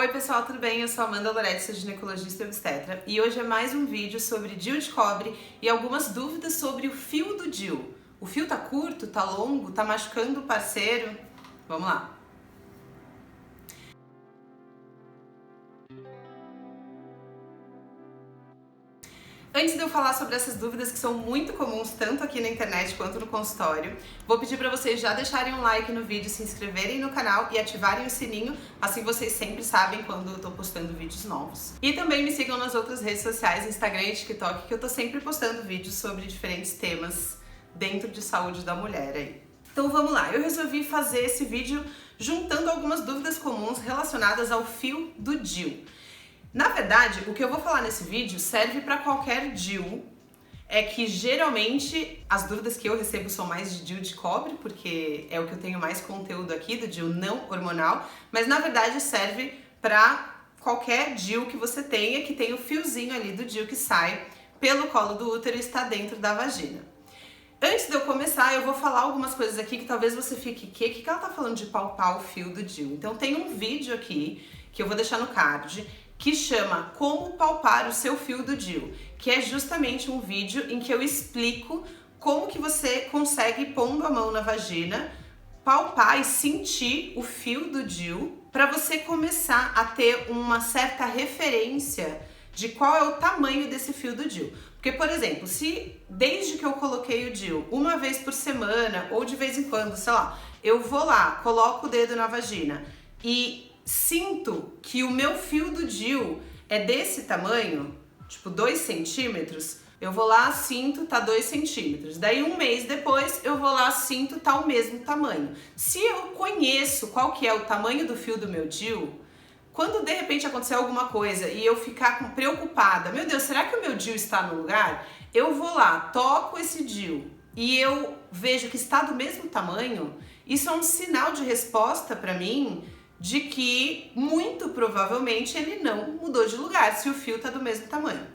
Oi pessoal, tudo bem? Eu sou a Amanda Loretti, sou ginecologista e obstetra e hoje é mais um vídeo sobre DIU de cobre e algumas dúvidas sobre o fio do DIU. O fio tá curto, tá longo, tá machucando o parceiro? Vamos lá! Antes de eu falar sobre essas dúvidas que são muito comuns tanto aqui na internet quanto no consultório, vou pedir para vocês já deixarem um like no vídeo, se inscreverem no canal e ativarem o sininho, assim vocês sempre sabem quando eu tô postando vídeos novos. E também me sigam nas outras redes sociais, Instagram e TikTok, que eu tô sempre postando vídeos sobre diferentes temas dentro de saúde da mulher aí. Então vamos lá, eu resolvi fazer esse vídeo juntando algumas dúvidas comuns relacionadas ao fio do DIU. Na verdade, o que eu vou falar nesse vídeo serve para qualquer DIU, é que geralmente as dúvidas que eu recebo são mais de DIU de cobre, porque é o que eu tenho mais conteúdo aqui, do DIU não hormonal, mas na verdade serve para qualquer DIU que você tenha, que tem o fiozinho ali do DIU que sai pelo colo do útero e está dentro da vagina. Antes de eu começar, eu vou falar algumas coisas aqui que talvez você fique, o que ela tá falando de palpar o fio do DIU? Então tem um vídeo aqui, que eu vou deixar no card, que chama Como Palpar o Seu Fio do DIU, que é justamente um vídeo em que eu explico como que você consegue, pondo a mão na vagina, palpar e sentir o fio do DIU para você começar a ter uma certa referência de qual é o tamanho desse fio do DIU. Porque, por exemplo, se desde que eu coloquei o DIU uma vez por semana ou de vez em quando, sei lá, eu vou lá, coloco o dedo na vagina e sinto que o meu fio do DIU é desse tamanho, tipo 2 centímetros, eu vou lá, sinto, tá 2 centímetros. Daí um mês depois eu vou lá, sinto, tá o mesmo tamanho. Se eu conheço qual que é o tamanho do fio do meu DIU, quando de repente acontecer alguma coisa e eu ficar preocupada, meu Deus, será que o meu DIU está no lugar? Eu vou lá, toco esse DIU e eu vejo que está do mesmo tamanho, isso é um sinal de resposta para mim de que muito provavelmente ele não mudou de lugar, se o fio está do mesmo tamanho.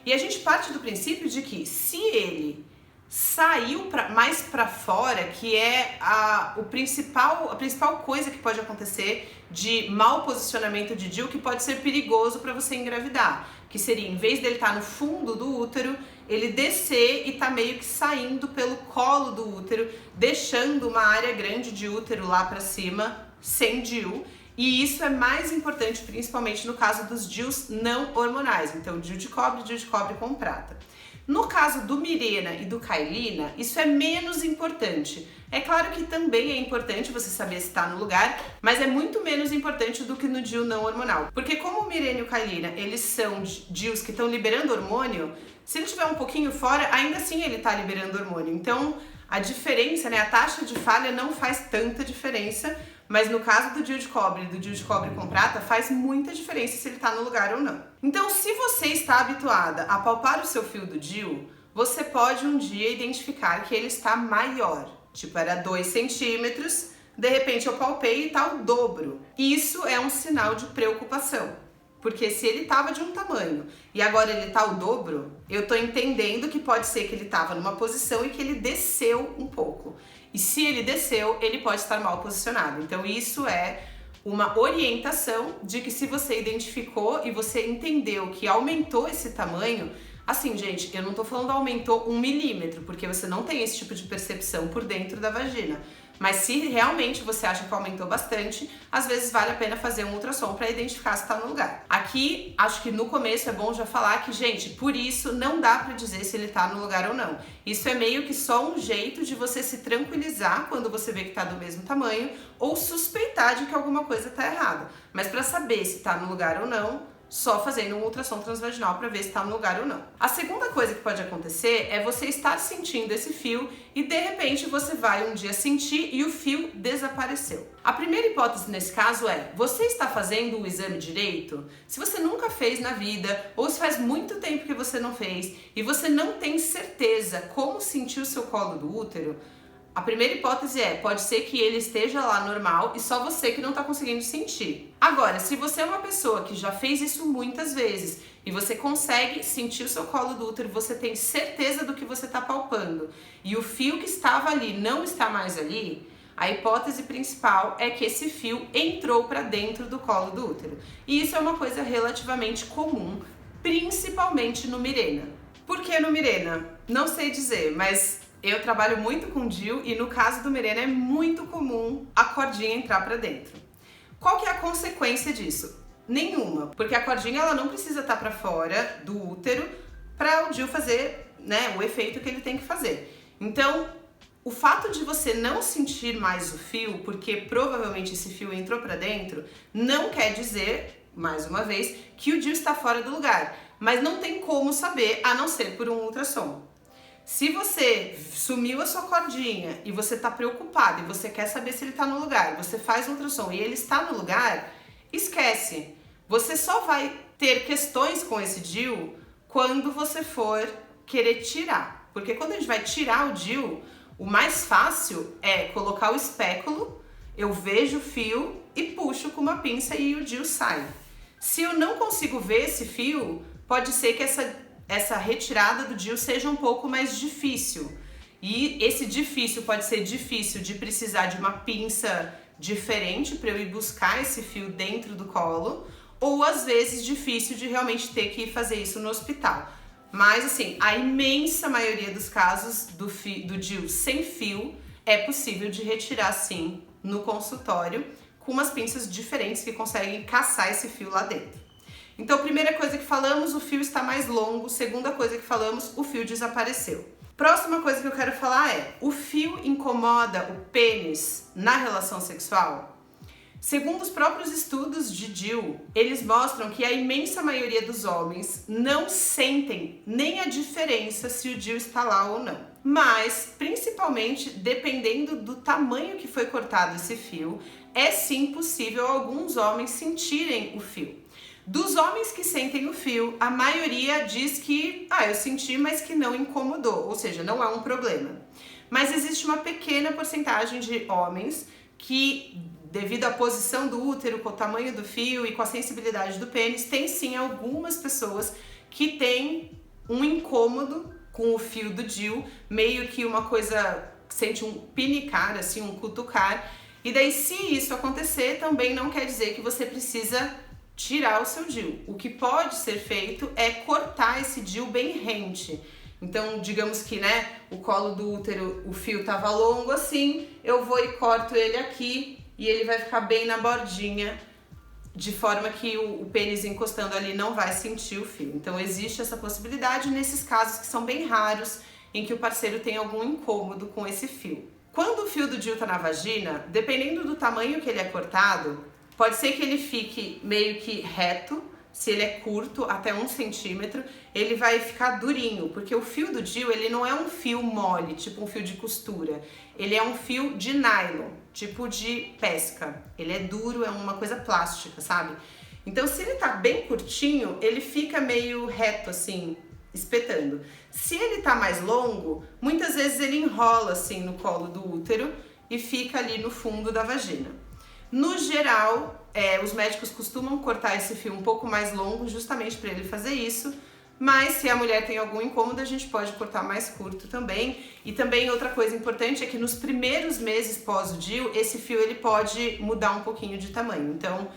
E a gente parte do princípio de que se ele saiu mais para fora, que é a principal coisa que pode acontecer de mau posicionamento de DIU, que pode ser perigoso para você engravidar, que seria, em vez dele estar no fundo do útero, ele descer e tá meio que saindo pelo colo do útero, deixando uma área grande de útero lá para cima, sem DIU. E isso é mais importante, principalmente no caso dos DIUs não hormonais, então DIU de cobre com prata. No caso do Mirena e do Cailina, isso é menos importante. É claro que também é importante você saber se está no lugar, mas é muito menos importante do que no DIU não hormonal. Porque como o Mirena e o Cailina, eles são DIUs que estão liberando hormônio, se ele estiver um pouquinho fora, ainda assim ele está liberando hormônio. Então a diferença, a taxa de falha não faz tanta diferença, mas no caso do DIU de cobre e do DIU de cobre com prata, faz muita diferença se ele está no lugar ou não. Então, se você está habituada a palpar o seu fio do DIU, você pode um dia identificar que ele está maior. Tipo, era 2 centímetros, de repente eu palpei e está o dobro. Isso é um sinal de preocupação. Porque se ele estava de um tamanho e agora ele está o dobro, eu estou entendendo que pode ser que ele estava numa posição e que ele desceu um pouco. E se ele desceu, ele pode estar mal posicionado. Então isso é uma orientação de que se você identificou e você entendeu que aumentou esse tamanho, assim, gente, eu não tô falando aumentou 1 milímetro, porque você não tem esse tipo de percepção por dentro da vagina. Mas se realmente você acha que aumentou bastante, às vezes vale a pena fazer um ultrassom para identificar se está no lugar. Aqui, acho que no começo é bom já falar que, gente, por isso não dá para dizer se ele está no lugar ou não. Isso é meio que só um jeito de você se tranquilizar quando você vê que está do mesmo tamanho ou suspeitar de que alguma coisa está errada. Mas para saber se está no lugar ou não, só fazendo um ultrassom transvaginal para ver se está no lugar ou não. A segunda coisa que pode acontecer é você estar sentindo esse fio e de repente você vai um dia sentir e o fio desapareceu. A primeira hipótese nesse caso é, você está fazendo o exame direito? Se você nunca fez na vida ou se faz muito tempo que você não fez e você não tem certeza como sentir o seu colo do útero, a primeira hipótese é, pode ser que ele esteja lá normal e só você que não está conseguindo sentir. Agora, se você é uma pessoa que já fez isso muitas vezes e você consegue sentir o seu colo do útero, você tem certeza do que você está palpando e o fio que estava ali não está mais ali, A hipótese principal é que esse fio entrou para dentro do colo do útero. E isso é uma coisa relativamente comum, principalmente no Mirena. Por que no Mirena? Não sei dizer, mas eu trabalho muito com DIU e no caso do Mirena é muito comum a cordinha entrar para dentro. Qual que é a consequência disso? Nenhuma, porque a cordinha ela não precisa estar para fora do útero para o DIU fazer, né, o efeito que ele tem que fazer. Então, o fato de você não sentir mais o fio, porque provavelmente esse fio entrou para dentro, não quer dizer, mais uma vez, que o DIU está fora do lugar. Mas não tem como saber, a não ser por um ultrassom. Se você sumiu a sua cordinha e você está preocupado e você quer saber se ele está no lugar, você faz um ultrassom e ele está no lugar, esquece. Você só vai ter questões com esse DIU quando você for querer tirar. Porque quando a gente vai tirar o DIU, o mais fácil é colocar o espéculo, eu vejo o fio e puxo com uma pinça e o DIU sai. Se eu não consigo ver esse fio, pode ser que essa retirada do DIU seja um pouco mais difícil. E esse difícil pode ser difícil de precisar de uma pinça diferente para eu ir buscar esse fio dentro do colo, ou às vezes difícil de realmente ter que ir fazer isso no hospital. Mas assim, a imensa maioria dos casos do DIU sem fio é possível de retirar sim no consultório com umas pinças diferentes que conseguem caçar esse fio lá dentro. Então, primeira coisa que falamos, o fio está mais longo. Segunda coisa que falamos, o fio desapareceu. Próxima coisa que eu quero falar é, o fio incomoda o pênis na relação sexual? Segundo os próprios estudos de DIU, eles mostram que a imensa maioria dos homens não sentem nem a diferença se o DIU está lá ou não. Mas, principalmente, dependendo do tamanho que foi cortado esse fio, é sim possível alguns homens sentirem o fio. Dos homens que sentem o fio, a maioria diz que, eu senti, mas que não incomodou, ou seja, não é um problema. Mas existe uma pequena porcentagem de homens que, devido à posição do útero, com o tamanho do fio e com a sensibilidade do pênis, tem sim algumas pessoas que têm um incômodo com o fio do DIU, meio que uma coisa, sente um pinicar, assim, um cutucar. E daí, se isso acontecer, também não quer dizer que você precisa tirar o seu DIU. O que pode ser feito é cortar esse DIU bem rente. Então, digamos que, o colo do útero, o fio tava longo assim, eu vou e corto ele aqui e ele vai ficar bem na bordinha, de forma que o pênis encostando ali não vai sentir o fio. Então, existe essa possibilidade nesses casos que são bem raros, em que o parceiro tem algum incômodo com esse fio. Quando o fio do DIU tá na vagina, dependendo do tamanho que ele é cortado, pode ser que ele fique meio que reto. Se ele é curto, até 1 centímetro, ele vai ficar durinho, porque o fio do DIU, ele não é um fio mole, tipo um fio de costura. Ele é um fio de nylon, tipo de pesca. Ele é duro, é uma coisa plástica, sabe? Então, se ele tá bem curtinho, ele fica meio reto, assim, espetando. Se ele tá mais longo, muitas vezes ele enrola, assim, no colo do útero e fica ali no fundo da vagina. No geral, os médicos costumam cortar esse fio um pouco mais longo, justamente para ele fazer isso, mas se a mulher tem algum incômodo, a gente pode cortar mais curto também. E também outra coisa importante é que nos primeiros meses pós o DIU, esse fio ele pode mudar um pouquinho de tamanho. Então,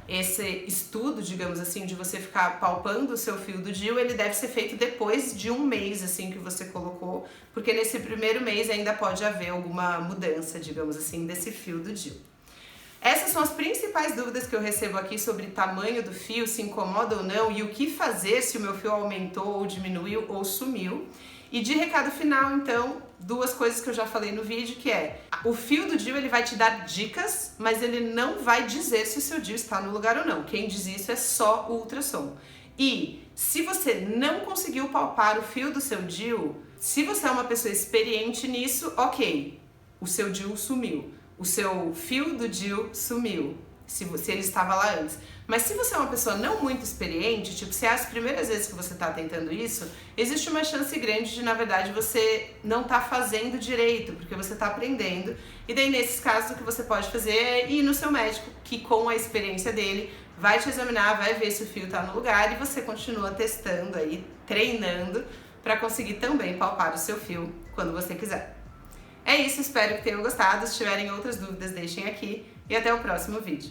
esse estudo, digamos assim, de você ficar palpando o seu fio do DIU, ele deve ser feito depois de 1 mês, assim, que você colocou, porque nesse primeiro mês ainda pode haver alguma mudança, digamos assim, desse fio do DIU. Essas são as principais dúvidas que eu recebo aqui sobre tamanho do fio, se incomoda ou não, e o que fazer se o meu fio aumentou ou diminuiu ou sumiu. E de recado final, então, 2 coisas que eu já falei no vídeo, que é, o fio do DIU ele vai te dar dicas, mas ele não vai dizer se o seu DIU está no lugar ou não. Quem diz isso é só o ultrassom. E se você não conseguiu palpar o fio do seu DIU, se você é uma pessoa experiente nisso, ok, o seu DIU sumiu. O seu fio do DIU sumiu, se ele estava lá antes. Mas se você é uma pessoa não muito experiente, tipo, se é as primeiras vezes que você está tentando isso, existe uma chance grande de, na verdade, você não tá fazendo direito, porque você está aprendendo. E daí, nesses casos, o que você pode fazer é ir no seu médico, que com a experiência dele, vai te examinar, vai ver se o fio está no lugar e você continua testando aí, treinando, para conseguir também palpar o seu fio quando você quiser. É isso, espero que tenham gostado. Se tiverem outras dúvidas, deixem aqui e até o próximo vídeo.